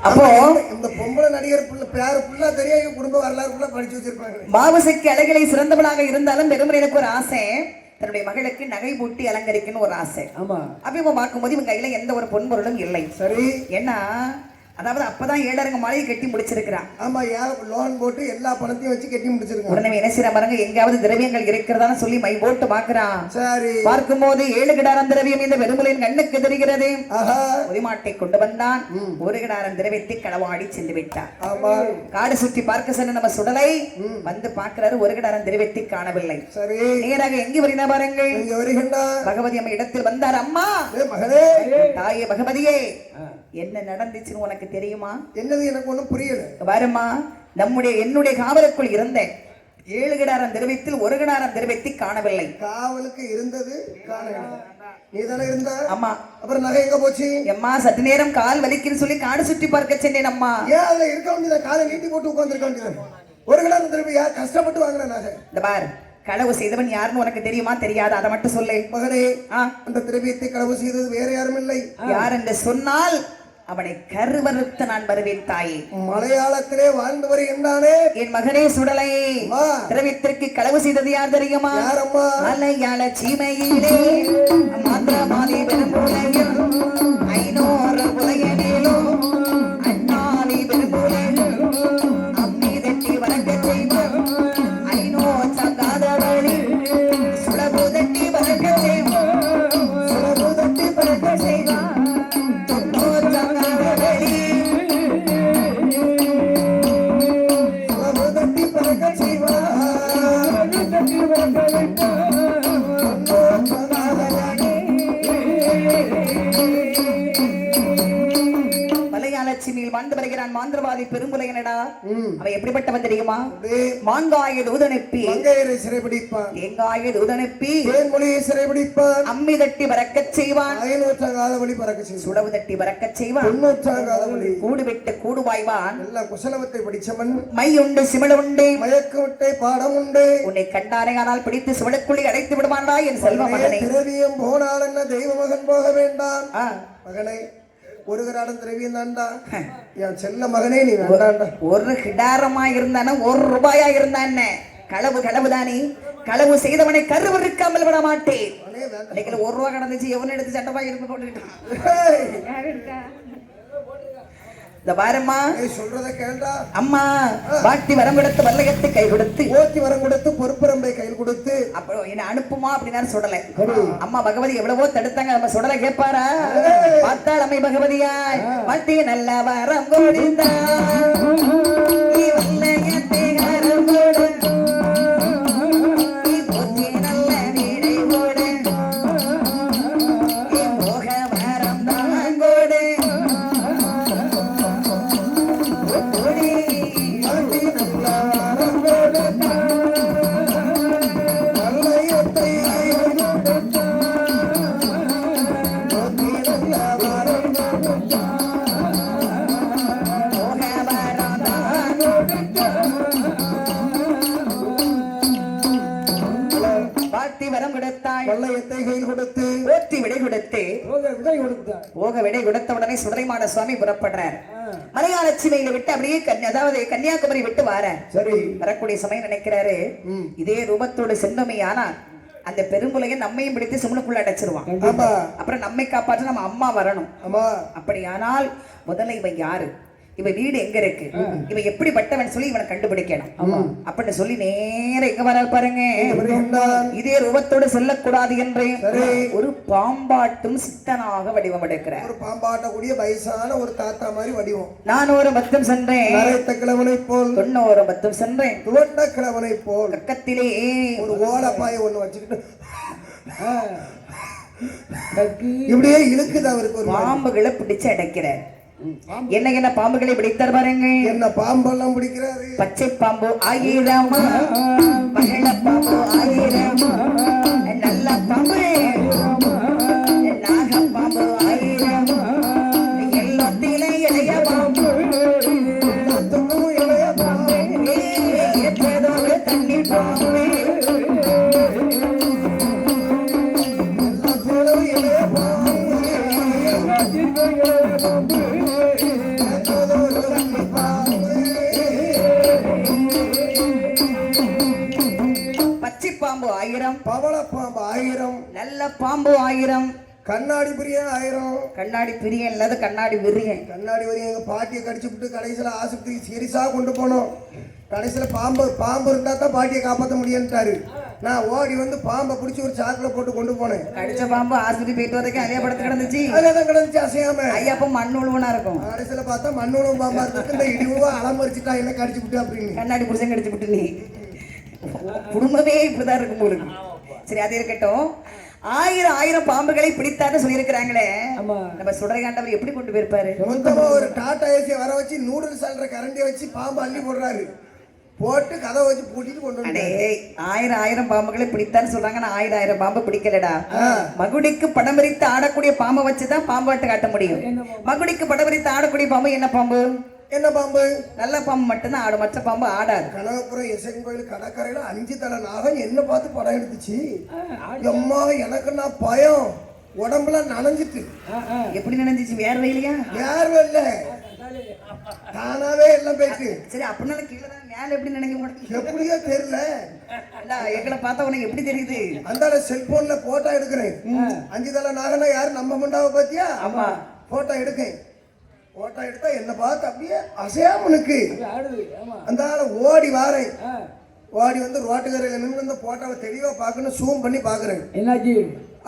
அப்போ இந்த பொம்பளை நடிகர் பேரு ஃபுல்லா தெரியும், குடும்ப வரலாறு ஃபுல்லா படிச்சு வச்சிருப்பாங்க. மாவுசைக்கு அழகிலை சிறந்தவளாக இருந்தாலும் பெருமுறைக்கு ஒரு ஆசை, தன்னுடைய மகளுக்கு நகை பூட்டி அலங்கரிக்கணும் ஒரு ஆசை. அப்ப இவன் பார்க்கும்போது இவங்க கையில எந்த ஒரு பொன்பொருளும் இல்லை. சரி, ஏன்னா அதாவது அப்பதான் 7 அரங்கு மாளிகை கட்டி முடிச்சிருக்கிறான். ஆமா, லோன் போட்டு எல்லா பணத்தையும் வச்சு கட்டி முடிச்சிருக்கான். உடனே என்ன செய்யற பாருங்க, எங்காவது திரவியங்கள் இருக்கிறதான்னு சொல்லி மை போட்டு பாக்குறான். சரி, பார்க்கும்போது 7 கிடாரம் திரவியம் இந்த பெருமுலையின் கண்ணுக்கு தெரிகிறது. உரிமாட்டை கொண்டு வந்தான், 1 கிடாரம் திரவியத்தை களவாடி சென்று விட்டார். ஆமா, காடு சுற்றி பார்க்க சென்று நம்ம சுடலை வந்து பார்க்கிறாரு, 1 கிடாரம் திரவியத்தை காணவில்லை. சரி, நேராக எங்கே வருகிற பாருங்கள், இங்க வருகின்றார். பகவதி அம்மா இடத்தில் வந்தார். அம்மா, மகளே, தாயே பகவதியே, என்ன நடந்துச்சுன்னு உனக்கு தெரியுமா? என்னது, எனக்கு ஒண்ணும் புரியல. பாருமா, என்னுடைய காவலுக்குள் இருந்த 7 கிடாரம் திரவியத்தில் 1 கிடாரம் திரவியத்தை காணவில்லை. காவலுக்கு இருந்தது காணவில்லை, நீதானே இருந்த? அம்மா. அப்புறம் நகை எங்க போச்சு? அம்மா, சற்று நேரம் கால் வலிக்குன்னு சொல்லி காடு சுற்றி பார்க்க சென்றேன். அம்மா, ஏன் அதுல இருக்க வேண்டியது, காலை நீட்டி போட்டு உட்கார்ந்து இருக்க வேண்டியது. 1 கிடாரம் திரவியம் யார் கஷ்டப்பட்டு வாங்கின நகை? இந்த பார், களவு செய்தவன் யாருன்னு உனக்கு தெரியுமா தெரியாது, அதை மட்டும் சொல்லு. மகனே, அந்த திரவியத்தை களவு செய்தது வேற யாரும் இல்லை. யார் என்று சொன்னால் அவனை கருவறுத்து நான் வருவேன் தாயே. மலையாளத்திலே வாழ்ந்து வருகின்றானே என் மகனே சுடலை, திரவியத்திற்கு களவு செய்தது யார் தெரியுமா? யாரம்மா? மலையாள சீமையிலே மாந்திரமாதி பெரும்புலையில் 500 புலையனிலோ அண்ணாவி பெரும்புலையில் அம்மி தட்டி வணக்க செய்வோம் 500 சங்காதவழி சுடபு தட்டி வணக்க செய்வோம், சுடபு தட்டி வணக்க செய்வோம். மலையாளட்சுமியில் வாழ்ந்து வருகிறான் மாந்திரவாதி பெரும்புலையனடா. அவன் எப்படிப்பட்டவன் தெரியுமா? மாங்காய தூதனுப்பி சிறைபிடிப்பான், தேங்காய தூதனுப்பி தேன்மொழியை சிறைபிடிப்பான், அம்மி தட்டி பறக்கச் செய்வான், 500 வழி பறக்க செய்வான், சுடவு தட்டி பறக்கச் செய்வான், 90 வழி கூடு விட்டு கூடு வாய்வான். எல்லாம் குசலவத்தை படிச்சவன். மை உண்டு சிமிழ உண்டு, மயக்க விட்டை பாடம் உண்டு. உன்னை கண்டாரே ஆனால் பிடித்து சிவனுக்குள்ளே அடைத்து விடுவான்டா என் செல்வ மகனை. திரவியம் போனால் என்ன தெய்வ மகன் போக வேண்டாம். மகனை, 1 கிடாரம் திரவியம் தான்டா என் செல்ல மகனே, நீ வேண்டாண்டா. 1 கிடாரமா இருந்தானே 1 ரூபாயா இருந்தானே, களவு களவுதானே. களவு செய்தவனை கருவறுக்காமல் விட மாட்டேன். 1 ரூபா கடந்துச்சு, எவன் எடுத்து சட்டப்பா இருப்பு போட்டுக்கிட்டான். இந்த பாரம்மா, சொல்றத கேள்டா. அம்மா, வாட்டி வரம் கொடுத்து வல்லையத்தை கை கொடுத்து, ஓட்டி வரம் கொடுத்து பொறுப்புரம்பை கையில் கொடுத்து அப்புறம் என்ன அனுப்புமா அப்படின்னா சுடலை. அம்மா பகவதி எவ்வளவோ தடுத்தாங்க, நம்ம சுடலை கேட்பாரா? பார்த்தால் அம்மை பகவதியாய் வாட்டி நல்ல வரம் கொடுத்தா நல்ல வீடை ஓட கொடுத்து போற்றி விடை கொடுத்து போக விடை கொடுத்த உடனே சுடலைமான சுவாமி புறப்படுறார். மலையாளச்சிமையில விட்டு அப்படியே அதாவது கன்னியாகுமரி விட்டு வர சரி வரக்கூடிய சமயம் நினைக்கிறாரு, இதே ரூபத்தோடு சென்றமையானா அந்த பெரும்புலையை நம்மையும் பிடித்து சிமுனுக்குள்ள அடைச்சிருவான். அப்புறம் நம்மை காப்பாற்ற நம்ம அம்மா வரணும். அப்படியானால் முதல்ல இவன் யாரு, இவன் வீடு எங்க இருக்கு, இவன் எப்படிப்பட்டவன் சொல்லி இவனை கண்டுபிடிக்கணும் அப்படின்னு சொல்லி நேர எங்க வர பாருங்க. இதே ரூபத்தோடு செல்லக்கூடாது என்று ஒரு பாம்பாட்டும் சித்தனாக வடிவம் எடுக்கிறார். ஒரு பாம்பாட்டக்கூடிய வயசான ஒரு தாத்தா மாதிரி வடிவம். நான் ஒரு பத்தம் சென்றேன், கிழவனை போல் 90 பத்தம் சென்றேன், துவண்ட கிழவனை போல் பக்கத்திலே ஒரு ஓலப்பாய ஒண்ணு வச்சுக்கிட்டு இப்படியே இழுக்குது அவருக்கு. ஒரு பாம்புகளை பிடிச்சு அடைக்கிறார். என்ன என்ன பாம்புகளை பிடித்தார் பாருங்க. என்ன பாம்பெல்லாம் பிடிக்கிறாரு? பச்சை பாம்பு 1000, மகள பாம்பு 1000, நல்ல பாம்பு நாக பாம்பு 1000, எல்லாத்திலே இளைய பாம்பு இளைய பாம்பு ஏற்றதோடு தண்ணி பாம்பு இளைய பாம்பு பாம்பு 1000, பவள பாம்பு 1000, நல்ல பாம்பு 1000, கண்ணாடி பிரியன் 1000. கண்ணாடி பிரியன் இல்லாத கண்ணாடி விரியன். கண்ணாடி வரையும் எங்க பாட்டியை கடிச்சு விட்டு கடைசியில ஆஸ்பத்திரிக்கு சீரியஸா கொண்டு போனோம். கடைசியில பாம்பு இருந்தா தான் பாட்டியை காப்பாற்ற முடியும்ட்டாரு. நான் ஓடி வந்து பாம்பை பிடிச்சி ஒரு சாக்குல போட்டு கொண்டு போனேன். கடிச்ச பாம்பு ஆஸ்பத்திரி போயிட்டு வரைக்கும் அதே படத்து கிடந்துச்சு. அதேதான் கிடந்துச்சு அசையாம. ஐயாப்ப மண் உழுவனா இருக்கும். கடைசியில பார்த்தா மண் உழவு பாம்பா இருக்கு. இந்த இடிவா அலமரிச்சுட்டா என்ன கடிச்சு விட்டு அப்படின்னு கண்ணாடி புடிச்சம் கடிச்சு விட்டு நீ குடும்பமே இப்படிதான் இருக்கும் போது. சரி அது இருக்கட்டும். 1000 பாம்புகளை பிடித்தான்னு சொல்லியிருக்கிறாங்களே, நம்ம சுடலையாண்டவர் எப்படி கொண்டு போயிருப்பாரு? மொத்தமா ஒரு டாடா ஏசியை வர வச்சு நூடுல்ஸ் அல்ற கரண்டியை வச்சு பாம்பு அள்ளி போடுறாரு. போட்டு கதை வச்சு பூட்டிட்டு கொண்டு வந்து 1000 பாம்புகளை பிடித்தான்னு சொல்றாங்க. நான் 1000 பாம்பு பிடிக்கலடா. மகுடிக்கு படம் விரித்து ஆடக்கூடிய பாம்பை வச்சுதான் பாம்பாட்டு காட்ட முடியும். மகுடிக்கு படம் விரித்து ஆடக்கூடிய பாம்பு என்ன பாம்பு? என்ன பாம்பு? நல்ல பாம்பு மட்டும்தான் ஆடும், மற்ற பாம்பு ஆடாது. கனகபுரம் எசன் கோயில் கடற்கரையில 5 தலை நாகம் என்ன பார்த்து படம் எடுத்துச்சு. அம்மா எனக்கு நான் பயம், உடம்புல நனைஞ்சிட்டு. எப்படி நனைஞ்சிச்சு? வேர்வையிலையா? வேர்வை இல்ல, தானாவே எல்லாம் போயிட்டு. சரி அப்படின்னா கீழே மேல எப்படி நினைக்க எப்படியோ தெரியல. எங்களை பார்த்தா உனக்கு எப்படி தெரியுது? அந்த செல்போன்ல போட்டோ எடுக்கிறேன். 5 தலை நாகனா யாரு நம்ம மண்டாவை பாத்தியா? ஆமா, போட்டோ எடுக்கேன். போட்டோ எடுத்தா என்ன பார்த்து அப்படியே அசையாமனுக்கு அந்த ஆளை ஓடி வாரேன். ஓடி வந்து ரோட்டுக்கரையில நின்று இந்த போட்டோவை தெளிவா பார்க்கணும், ஜூம் பண்ணி பாக்குறேன். என்னாச்சு?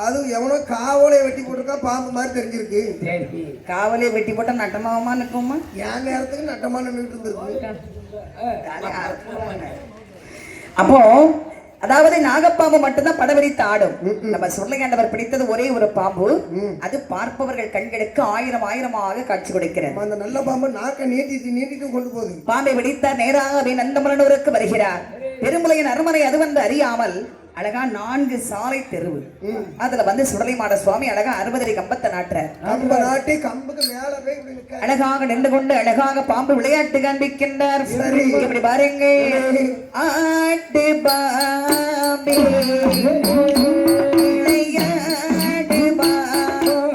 அது எவனோ காவலையை வெட்டி போட்டிருக்கா, பாம்பு மாதிரி தெரிஞ்சிருக்கு. காவலையை வெட்டி போட்டா நட்டமாவமா நிற்குமா? என் நேரத்துக்கு நட்டமா நின்றுட்டு இருந்திருக்கு. அப்போ அதாவது நாகப்பாம்பு மட்டும்தான் படவரித்து ஆடும். நம்ம சுடலையாண்டவர் பிடித்தது ஒரே ஒரு பாம்பு. அது பார்ப்பவர்கள் கண்களுக்கு 1000 காட்சி கொடுக்கிறது. அந்த நல்ல பாம்பு நாக்க நீட்டிட்டு கொண்டு போகுது. பாம்பை வெடித்தார் நேராகவே நந்தமரனூருக்கு வருகிறார். பெருமுலையின் அரண்மனை அதுவென்று அறியாமல் அழகா 4 சாலை தெருவு. அதுல வந்து சுடலைமாட சுவாமி அழகா 60 அடி கம்பத்தை நாட்டுறார். அழகாக நின்று கொண்டு அழகாக பாம்பு விளையாட்டு காண்பிக்கின்றார். இப்படி பாருங்க, ஆட்டு பாம்பே விளையாட்டு பாம்பு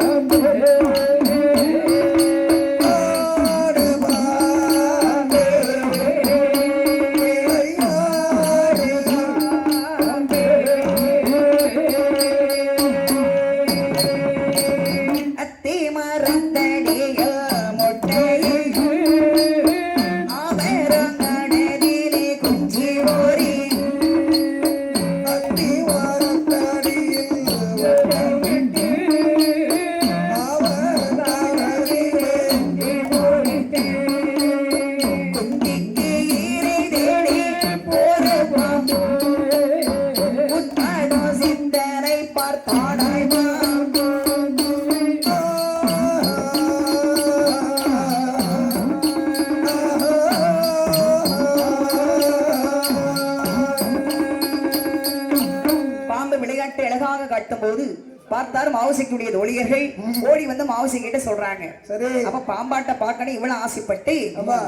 பார்த்தாரு மாவுசைக்குடைய தோழியர்கள் ஓடி வந்து மாவுசை கிட்ட சொல்றாங்க. சரி. அப்ப பாம்பாட்ட பார்க்கணும் இவ்வளவு ஆசைப்பட்டு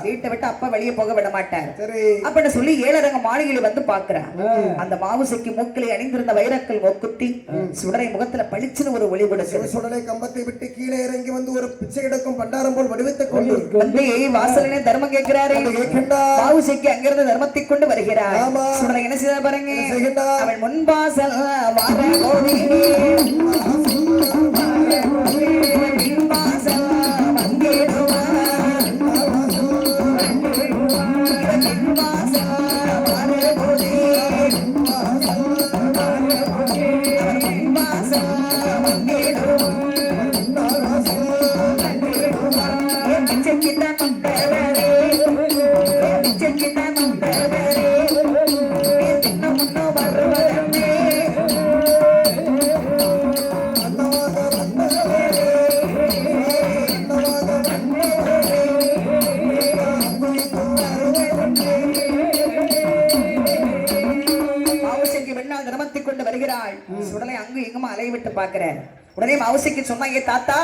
வீட்டை விட்டு அப்பா வெளியே போக விட மாட்டார். சரி. அப்படின்னு சொல்லி ஏழரங்க மாளிகையில வந்து பாக்குறான். அந்த மாவுசைக்கு மூக்கிலே அணிந்திருந்த வைரக்கல் மூக்குத்தி சுடரை முகத்துல பளிச்சுன்னு ஒரு ஒளி கொடுத்து சுடலை கம்பத்தை விட்டு கீழே இறங்கி வந்து ஒரு பிச்சை எடுக்கும் பண்டாரம் போல் வடிவத்தைக் கொண்டு வந்து வாசலிலே தர்மம் கேட்கிறாரு. மாவுசைக்கு அங்கிருந்து தர்மத்தை கொண்டு வருகிறார். சுடரை என்ன செய்த பாருங்க. அவன் முன்பாசல் வார சுடலை அங்கு எங்குமா அலைய விட்டு பாக்குறேன். உடனே மாவுசைக்கு சொன்னாங்க, தாத்தா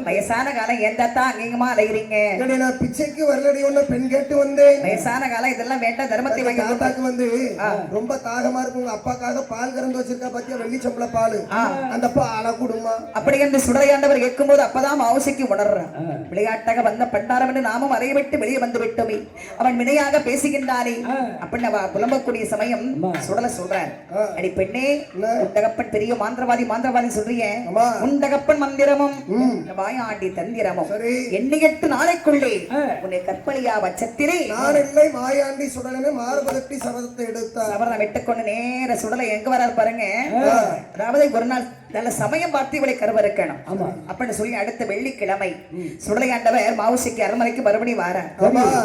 வயசான காலம் ஏன் தாத்தா அங்கேயுமா அலைகிறீங்க? நான் பிச்சைக்கு வரலடி ஒண்ணு பெண் கேட்டு வந்தேன். வயசான காலம் இதெல்லாம் வேண்டாம், தர்மத்தை வாங்கி தாத்தாக்கு வந்து ரொம்ப தாகமா இருக்கும். உங்க அப்பாக்காக பால் கறந்து வச்சிருக்கா பாத்தியா, வெள்ளி சம்பள பால், அந்த பாலை குடுமா அப்படி என்று சுடலையாண்டவர் கேட்கும் போது அப்பதான் மாவுசைக்கு உணர்றான். விளையாட்டாக வந்த பண்டாரம் என்று நாமும் அறைய விட்டு வெளியே வந்து விட்டோமே, அவன் வினையாக பேசுகின்றானே அப்படின்னு புலம்பக்கூடிய சமயம் சுடலை சொல்றார். அடி பெண்ணே, தகப்பன் பெரிய மாந்திரவாதி சொல்றீங்க. உண்டகப்பன் மந்திரமும் வாயாண்டி தந்திரமும் எண்ணியட்டு நாளைக்குள்ளே உன்னை கற்பழியா பட்சத்திலே நான் இல்லை மாயாண்டி சுடலனை மாறுபடுத்தி சபதத்தை எடுத்தார். சபதம் விட்டுக்கொண்டு நேர சுடலை எங்க வராரு பாருங்க. அதாவது ஒரு நாள் நல்ல சமயம் பார்த்து இவளை கருவறுக்கணும் அப்படின்னு சொல்லி அடுத்த வெள்ளிக்கிழமை சுடலையாண்டவர் மாவுசைக்கு அரண்மனைக்கு மறுபடியும் வார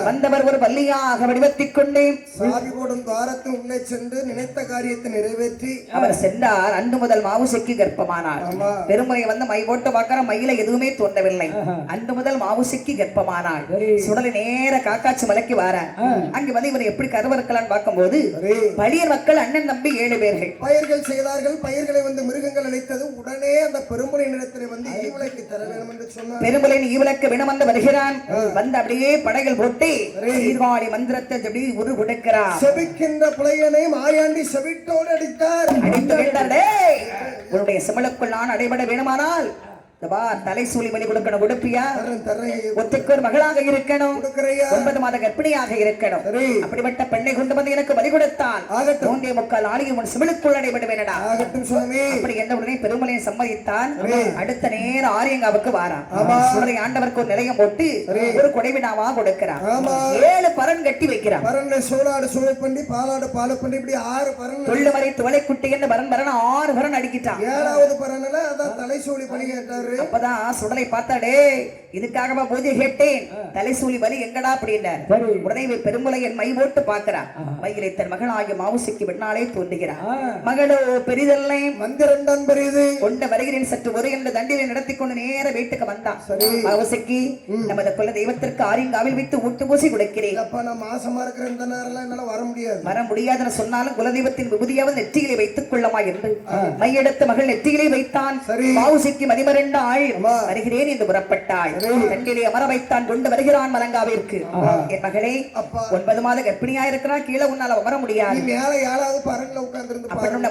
வந்தவர் ஒரு பள்ளியாக வடிவத்திக் கொண்டு சாவி போடும் துவாரத்தை உள்ளே சென்று நினைத்த காரியத்தை நிறைவேற்றி அவர் சென்றார். அன்று முதல் மாவுசைக்கு கர்ப்பமானார். பெருமுறை வந்து மை போட்டு பார்க்கிற மயில எதுவுமே தோன்றவில்லை. அன்று முதல் மாவுசைக்கு கர்ப்பமானாள். சுடலை நேர காக்காட்சி மலைக்கு வார. அங்கு வந்து இவரை எப்படி கருவறுக்கலான்னு பார்க்கும் போது பழியர் மக்கள் அண்ணன் நம்பி 7 பேர்கள் பயிர்கள் செய்தார்கள். பயிர்களை வந்து மிருகங்கள் அழைத்தது. உடனே அந்த பெருமுறை நிலத்தில் வந்து ஈவலைக்கு தர வேண்டும் என்று சொன்னார். பெருமுறை ஈவலுக்கு வினம் வந்து வருகிறான். வந்து அப்படியே படைகள் போட்டு சீர்காழி மந்திரத்தை அப்படி உரு கொடுக்கிறார். செபிக்கின்ற புலையனை மாயாண்டி செவிட்டோடு அடித்தார். அடித்து விட்டார். உன்னுடைய சிமலுக்குள் நான் அடைபட வேணுமானால் தலை சூழி வழி கொடுக்கணும். கொடுப்பியா? ஒத்தைக்கு ஒரு மகளாக இருக்கணும். 9 மாத கர்ப்பிணியாக இருக்கணும். அப்படிப்பட்ட பெண்ணை கொண்டு வந்து எனக்கு வழி கொடுத்தால் 3.25 நாளைக்கு உன் சிமிழுக்குள் அடைபடுவேனடா. அப்படி என்ற உடனே பெருமலையை சம்மதித்தான். அடுத்த நேரம் ஆரியங்காவுக்கு வாரான். சுடலை ஆண்டவருக்கு ஒரு நிலையம் போட்டு ஒரு கொடைவினாவா கொடுக்கிறான். 7 பரன் கட்டி வைக்கிறான். சோளாடு சோழ பண்ணி பாலாடு பால பண்ணி இப்படி 6 பரன் தொள்ளு வரை துவளை குட்டி என்று பரன் 6 பரன் அடிக்கிட்டான். 7வது பரன்ல அதான் தலை சூழி பண்ணி கேட்டார். அப்பதான் சுடலை பார்த்தாடே, இதுக்காகவா பூஜை கேட்டேன், தலைசூலி வலி எங்கடா அப்படின்னார். உடனே பெருமுலையன் மை போட்டு பார்க்கிறான். மயிலை தன் மகளாகிய மாவுசைக்கு பின்னாலே தோன்றுகிறான். மகளோ பெரிதல்லை மந்திரண்டான் பெரிது கொண்ட வருகிறேன் சற்று ஒரு என்ற தண்டிலை நடத்தி கொண்டு நேர வீட்டுக்கு வந்தான். மாவுசைக்கு நமது குல தெய்வத்திற்கு ஆரியங்காவில் வைத்து ஊட்டு பூசி கொடுக்கிறேன். அப்ப நான் மாசமா இருக்கிற இந்த நேரம் என்னால வர முடியாதுன்னு சொன்னாலும் குலதெய்வத்தின் விபூதியாவது நெற்றிகளை வைத்துக் கொள்ளமா என்று மையெடுத்த மகள் நெற்றிகளை வைத்தான். மாவுசைக்கு மதிமரண்ட வருகிறேன் என்று புறப்பட்டாள். தண்டிலே அமர வைத்தான். கொண்டு வருகிறான் மலங்காவிற்கு. என் மகளே 9 மாத கர்ப்பிணியா இருக்கிறா, கீழே உன்னால அமர முடியாது.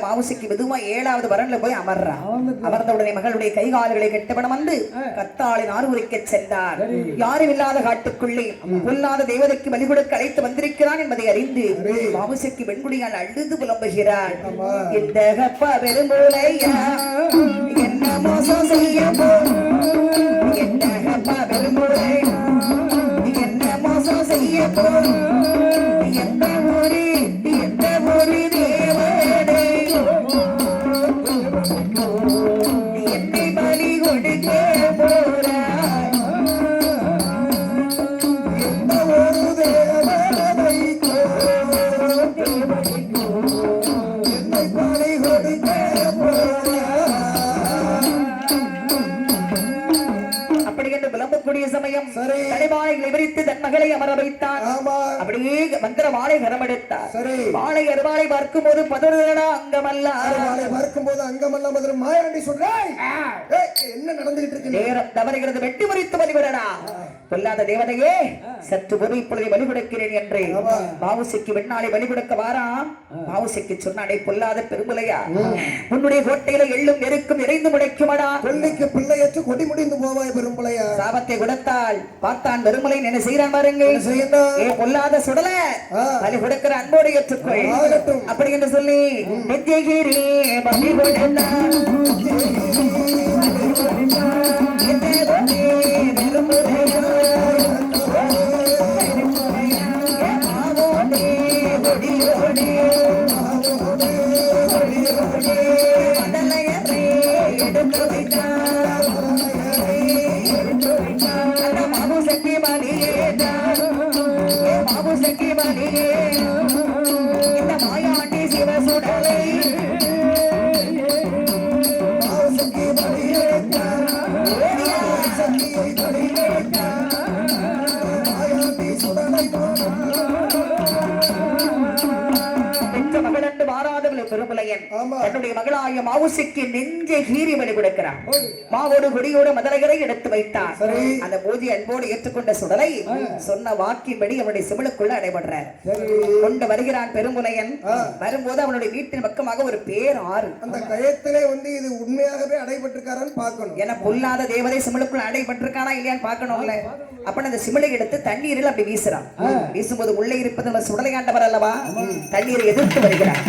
மாவுசைக்கு மெதுவா 7வது பரன்ல போய் அமர்றான். அமர்ந்தவுடனே மகளுடைய கை கால்களை கெட்டபடம் வந்து கத்தாளின் ஆறுமுறைக்க சென்றார். யாரும் இல்லாத காட்டுக்குள்ளே பொல்லாத தெய்வதைக்கு பலி கொடுக்க அழைத்து வந்திருக்கிறான் என்பதை அறிந்து மாவுசைக்கு வெண்குடியால் அழுது புலம்புகிறார். இந்த கப்பா பெரும்போலையா என்ன மோசம் செய்ய என்ன கப்பா பெரும்போலை என்ன மோசம் செய்ய எந்த ஒரு தேவனை என்னை பலி கொடுக்க போறாய். எந்த ஒரு தேவனை என்னை பலி கொடுக்க சமயம் சரி. தலைவாளைகளை விரித்து தன் மகளை அமர வைத்தான். ஆமா. அப்படியே மந்திர வாளை கரமெடுத்தார். சரி. வாளை அருவாளை பார்க்கும் போது பதறுதடா அங்கமல்ல. அருவாளை பார்க்கும்போது அங்கமெல்லாம் மதுரை மாயாண்டி சொல்றாய். ஏய், என்ன நடந்துகிட்டு இருக்கு? நேரம் தவறுகிறது, வெட்டி முறித்து வழிவிடடா. பொல்லாத தேவதையே, சற்று பொருள் இப்பொழுது வழிபடுக்கிறேன் என்று பாவுசிக்கு வெண்ணாளை வழிபடுக்க வாராம். பாவுசிக்கு சொன்னாடே, பொல்லாத பெருமுலையா, உன்னுடைய கோட்டையில எள்ளும் நெருக்கும் நிறைந்து முளைக்குமடா. கொள்ளைக்கு பிள்ளையற்று கொடி முடிந்து போவாய் பெரும்பிள்ளையா. சாபத்தை கொடுத்தால் பார்த்தான் பெருமுலை என்ன செய்யறான் பாருங்க. ஏ பொல்லாத சுடல, வழி கொடுக்கிற அன்போடு ஏற்றுக்கொள். அப்படி என்று சொல்லி நித்தியகிரி பலி கொடுத்தான். இந்த மாயாண்டி சிவசுடலை தன்னுடைய மகளாய மாவுசிக்கு நெஞ்சை கீறி வழி கொடுக்கிறார். மாவோடு கொடியோடு மதலைகளை எடுத்து வைத்தார். அந்த பூஜை அன்போடு ஏற்றுக்கொண்ட சுடலை சொன்ன வாக்கின்படி அவனுடைய சிமிழுக்குள்ள அடைபடுறார். கொண்டு வருகிறான் பெருமுலையன். வரும்போது அவனுடைய வீட்டின் பக்கமாக ஒரு பேர் ஆறு. அந்த கயத்திலே வந்து இது உண்மையாகவே அடைபட்டிருக்காரான்னு பார்க்கணும். ஏன்னா பொல்லாத தேவதை சிமிழுக்குள்ள அடைபட்டிருக்கானா இல்லையான்னு பார்க்கணும்ல. அப்ப அந்த சிமிழை எடுத்து தண்ணீரில் அப்படி வீசுறான். வீசும்போது உள்ளே இருப்பது நம்ம சுடலையாண்டவர் அல்லவா, தண்ணீரை எதிர்த்து வருகிறார்.